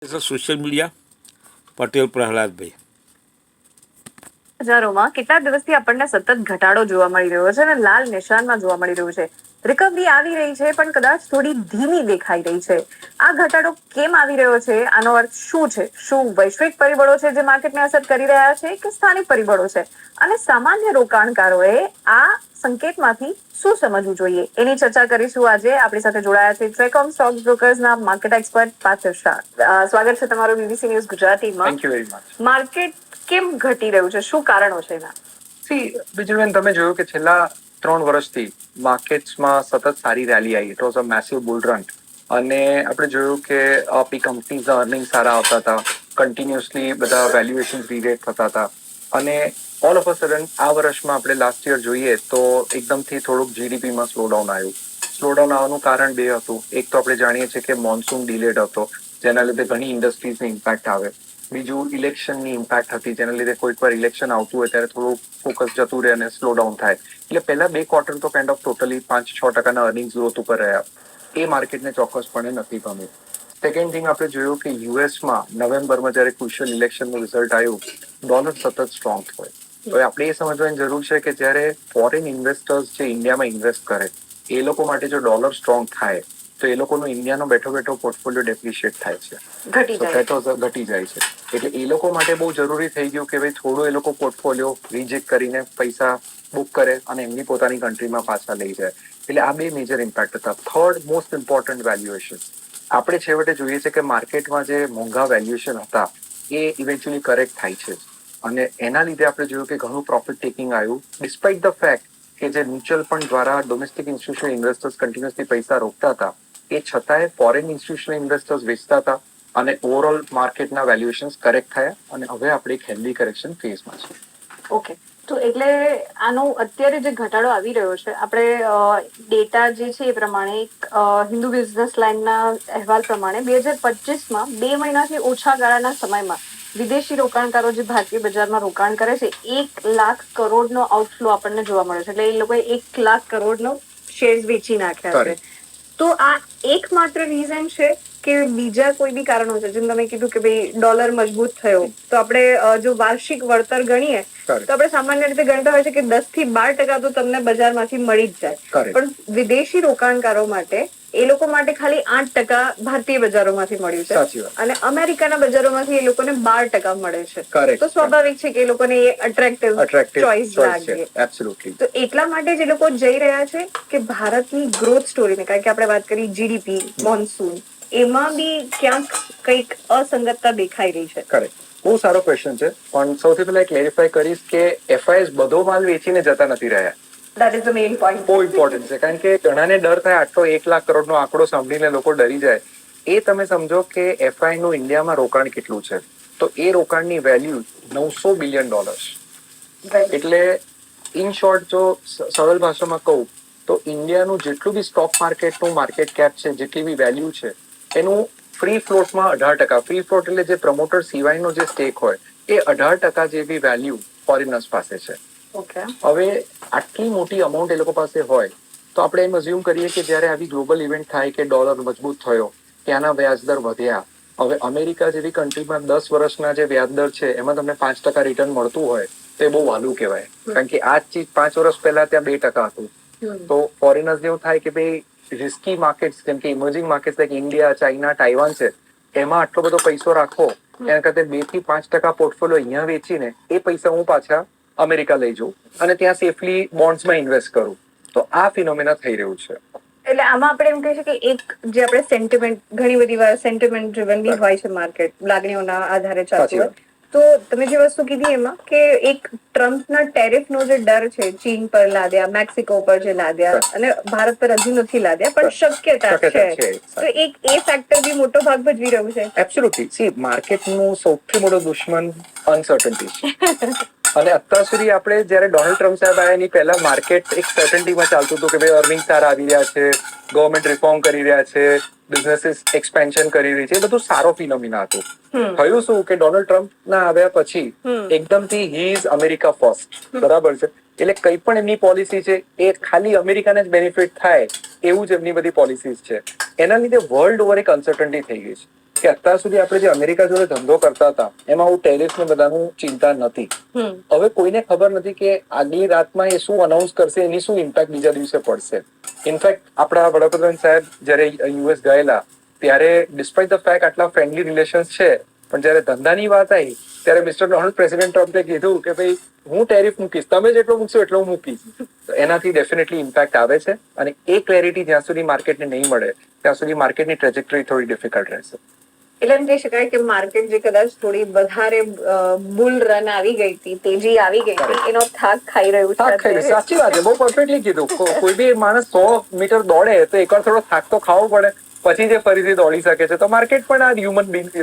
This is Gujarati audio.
Officer social media Patel Prahladbhai. બજારોમાં કેટલા દિવસથી આપણને સતત ઘટાડો જોવા મળી રહ્યો છે અને લાલ નિશાનમાં જોવા મળી રહ્યું છે. રિકવરી આવી રહી છે પણ કદાચ થોડી ધીમી દેખાઈ રહી છે. આ ઘટાડો કેમ આવી રહ્યો છે? આનો અર્થ શું છે? શું વૈશ્વિક પરિબળો છે જે માર્કેટને અસર કરી રહ્યા છે કે સ્થાનિક પરિબળો છે? અને સામાન્ય રોકાણકારોએ આ સંકેતમાંથી શું સમજવું જોઈએ એની ચર્ચા કરીશું આજે. આપણી સાથે જોડાયા છે ટ્રેકોમ સ્ટોક બ્રોકર્સના માર્કેટ એક્સપર્ટ પાર્થ શાહ. સ્વાગત છે તમારું બીબીસી ન્યૂઝ ગુજરાતીમાં. Thank you very much. Market કેમ ઘટી રહ્યું છે? શું કારણો છે એના? બીજું તમે જોયું કે છેલ્લા 3 વર્ષથી માર્કેટ્સમાં સતત સારી રેલી આવી. It was a massive bull run. અને આપણે જોયું કે આપણી કંપનીઝના અર્નિંગ સારા આવતા હતા, કન્ટિન્યુઅસલી બધા વેલ્યુએશન રીરેટ થતા હતા. અને ઓલ ઓફ અ સડન આ વર્ષમાં આપણે લાસ્ટ યર જોઈએ તો એકદમથી થોડુંક જીડીપીમાં સ્લોડાઉન આવ્યું. સ્લોડાઉન આવવાનું કારણ 2 હતું. એક તો આપણે જાણીએ છીએ કે મોન્સૂન ડિલેડ હતો, જેના લીધે ઘણી ઇન્ડસ્ટ્રીઝને ઇમ્પેક્ટ આવે. બીજું ઇલેક્શનની ઇમ્પેક્ટ હતી, જેના લીધે કોઈક વાર ઇલેક્શન આવતું હોય ત્યારે થોડું ફોકસ જતું રહે અને સ્લો ડાઉન થાય. એટલે પહેલા 2 ક્વાર્ટર તો kind of totally 5-6% earnings growth ઉપર રહ્યા. એ માર્કેટને ચોક્કસપણે નથી ગમ્યું. સેકન્ડ થિંગ આપણે જોયું કે યુએસમાં નવેમ્બરમાં જ્યારે ક્રુશિયલ ઇલેક્શનનું રિઝલ્ટ આવ્યું, ડોલર સતત સ્ટ્રોંગ થયો. હવે આપણે એ સમજવાની જરૂર છે કે જ્યારે ફોરેન ઇન્વેસ્ટર્સ જે ઇન્ડિયામાં ઇન્વેસ્ટ કરે એ લોકો માટે જો ડોલર સ્ટ્રોંગ થાય તો એ લોકોનો ઇન્ડિયાનો બેઠો પોર્ટફોલિયો ડેપ્રિશિએટ થાય છે, ઘટી જાય છે. એટલે એ લોકો માટે બહુ જરૂરી થઈ ગયું કે ભાઈ થોડું એ લોકો પોર્ટફોલિયો રિજેક્ટ કરીને પૈસા બુક કરે અને એમની પોતાની કન્ટ્રીમાં પાછા લઈ જાય. એટલે આ 2 મેજર ઇમ્પેક્ટ હતા. Third most important valuation. આપણે છેવટે જોઈએ છે કે માર્કેટમાં જે મોંઘા વેલ્યુએશન હતા એ ઇવેન્ચ્યુઅલી કરેક્ટ થાય છે. અને એના લીધે આપણે જોયું કે ઘણું પ્રોફિટ ટેકિંગ આવ્યું, ડિસ્પાઇટ ધ ફેક્ટ કે જે મ્યુચ્યુઅલ ફંડ દ્વારા ડોમેસ્ટિક ઇન્સ્ટિટ્યુશનલ ઇન્વેસ્ટર્સ કન્ટિન્યુઅસલી પૈસા રોકતા હતા, એ છતાંય ફોરેન ઇન્સ્ટિટ્યુશનલ ઇન્વેસ્ટર્સ વેચતા હતા અને ઓવરઓલ માર્કેટના વેલ્યુએશન્સ કરેક્ટ થયા અને હવે આપણે એક હેલ્ધી કરેક્શન ફેઝમાં છે. ઓકે, તો એટલે આનો અત્યારે જે ઘટાડો આવી રહ્યો છે, આપણે ડેટા જે છે એ પ્રમાણે હિન્દુ બિઝનેસ લાઇનના અહેવાલ પ્રમાણે 2025માં 2 મહિનાથી ઓછા ગાળાના સમયમાં વિદેશી રોકાણકારો જે ભારતીય બજારમાં રોકાણ કરે છે 1 લાખ કરોડનો આઉટફ્લો આપણને જોવા મળ્યો છે. એટલે એ લોકોએ 1 લાખ કરોડનો શેર્સ વેચી નાખ્યા છે. તો આ એકમાત્ર રીઝન છે કે બીજા કોઈ બી કારણો છે? જેમ તમે કીધું કે ભાઈ ડોલર મજબૂત થયો, તો આપણે જો વાર્ષિક વળતર ગણીએ તો આપણે સામાન્ય રીતે ગણતા હોય છે કે 10 થી 12% તો તમને બજારમાંથી મળી જ જાય. પણ વિદેશી રોકાણકારો માટે એ લોકો માટે ખાલી 8% ભારતીય બજારોમાંથી મળ્યું છે અને અમેરિકાના બજારોમાંથી એ લોકોને 12% મળે છે. તો સ્વાભાવિક છે કે એ લોકોને એ અટ્રેક્ટિવ ચોઇસ લાગે. તો એટલા માટે જ એ લોકો જઈ રહ્યા છે કે ભારતની ગ્રોથ સ્ટોરીને, કારણ કે આપણે વાત કરી જીડીપી, મોન્સૂન, એમાં બી ક્યાંક કંઈક અસંગતતા દેખાઈ રહી છે. કરેક્ટ. બહુ સારો ક્વેશ્ચન છે, પણ સૌથી પહેલા ક્લેરિફાય કરીશ કે એફઆઈએસ બધો માલ વેચીને જતા નથી રહ્યા. That is the main point. બહુ ઇમ્પોર્ટન્ટ છે, કારણ કે ઘણાને ડર થાય આટલો 1 લાખ કરોડનો આંકડો સાંભળીને લોકો ડરી જાય. એ તમે સમજો કે એફઆઈ નું ઇન્ડિયામાં રોકાણ કેટલું છે, તો એ રોકાણની વેલ્યુ $900 બિલિયન. એટલે ઇન શોર્ટ જો સરળ ભાષામાં કહું તો ઇન્ડિયાનું જેટલું બી સ્ટોક માર્કેટનું માર્કેટ કેપ છે, જેટલી બી વેલ્યુ છે, એનું ફ્રી ફ્લોટમાં 18%. ફ્રી ફ્લોટ એટલે જે પ્રમોટર સિવાયનો જે સ્ટેક હોય એ 18% જેવી વેલ્યુ ફોરેનર્સ પાસે છે. હવે આટલી મોટી અમાઉન્ટ એ લોકો પાસે હોય તો આપણે એમ અઝ્યુમ કરીએ કે જ્યારે આવી ગ્લોબલ ઇવેન્ટ થાય કે ડોલર મજબૂત થયો, ત્યાંના વ્યાજદર વધ્યા. હવે અમેરિકા જેવી કન્ટ્રીમાં 10 વર્ષના જે વ્યાજદર છે એમાં તમને 5% રિટર્ન મળતું હોય તો એ બહુ વહાલું કહેવાય, કારણ કે આ ચીજ 5 વર્ષ પહેલા ત્યાં 2% હતું. તો ફોરેનર્સ એવું થાય કે ભાઈ રિસ્કી માર્કેટ્સ જેમ કે emerging markets like India, China, Taiwan છે, એમાં આટલો બધો પૈસો રાખો એના કરતા 2 થી 5% પોર્ટફોલિયો અહીંયા વેચીને એ પૈસા હું પાછા અમેરિકા લઈ જાઉં અને ત્યાં સેફલી બોન્ડ્સમાં ઇન્વેસ્ટ કરું. તો આ ફિનોમિના થઈ રહ્યું છે. એટલે આમાં આપણે એમ કહી શકીએ કે એક જે આપણે સેન્ટિમેન્ટ, ઘણી બધી વાર સેન્ટિમેન્ટ ડ્રિવન બી હોય છે માર્કેટ, લાગણીઓના આધારે ચાલતું હોય. તો તમે જે વસ્તુ કીધી એમાં કે એક ટ્રમ્પના ટેરિફનો જે ડર છે, ચીન પર લાદ્યા, મેક્સિકો પર જે લાદ્યા અને ભારત પર હજુ નથી લાદ્યા, પણ શક્યતા છે, તો એક એ ફેક્ટર બી મોટો ભાગ ભજવી રહ્યું છે. એબ્સોલ્યુટલી. સી, માર્કેટનું સૌથી મોટો દુશ્મન અનસર્ટનિટી છે. અને અત્યાર સુધી આપણે જયારે ડોનાલ્ડ ટ્રમ્પ સાહેબ આવ્યા એની પહેલા માર્કેટ એક સર્ટનિટીમાં ચાલતું હતું કે ભાઈ અર્નિંગ સારા આવી રહ્યા છે, ગવર્મેન્ટ રિફોર્મ કરી રહ્યા છે, બિઝનેસીસ એક્સપેન્શન કરી રહી છે, એ બધું સારો ફિનોમિના હતું. થયું શું કે ડોનાલ્ડ ટ્રમ્પ ના આવ્યા પછી એકદમથી હી ઇઝ અમેરિકા ફર્સ્ટ, બરાબર છે. એટલે કઈ પણ એમની પોલિસી છે એ ખાલી અમેરિકાને જ બેનિફિટ થાય એવું જ એમની બધી પોલિસીસ છે. એના લીધે વર્લ્ડ ઓવર એક અનસર્ટનિટી થઈ ગઈ છે. કે અત્યાર સુધી આપણે જે અમેરિકા જોડે ધંધો કરતા હતા એમાં હું ટેરિફ ને બધાનું ચિંતા નથી. હવે કોઈને ખબર નથી કે આગલી રાતમાં એ શું અનાઉન્સ કરશે, એની શું ઇમ્પેક્ટ બીજા દિવસે પડશે. ઇનફેક્ટ આપણા વડાપ્રધાન સાહેબ જયારે યુએસ ગયેલા ત્યારે ડિસ્પાઇટ ધ ફેક્ટ આટલા ફ્રેન્ડલી રિલેશન્સ છે, પણ જયારે ધંધાની વાત આવી ત્યારે મિસ્ટર ડોનાલ્ડ પ્રેસિડેન્ટ ટ્રમ્પે કીધું કે ભાઈ હું ટેરિફ મૂકીશ, તમે જેટલો મૂકશો એટલો હું મૂકીશ. તો એનાથી ડેફિનેટલી ઇમ્પેક્ટ આવે છે અને એ ક્લેરિટી જ્યાં સુધી માર્કેટને નહીં મળે ત્યાં સુધી માર્કેટની ટ્રેજેક્ટરી થોડી ડિફિકલ્ટ રહેશે. એટલે એમ કહી શકાય કે માર્કેટ જે કદાચ થોડી વધારે બુલ રન આવી ગઈ હતી, તેજી આવી ગઈ હતી, એનો થાક ખાઈ રહ્યું છે. સાચી વાત છે, બહુ પરફેક્ટલી કીધું. કોઈ બી માણસ 100 મીટર દોડે તો એકવાર થોડો થાક તો ખાવો પડે, પછી જે ફરીથી દોડી શકે છે. તો માર્કેટ પણ આ હ્યુમન બીંગ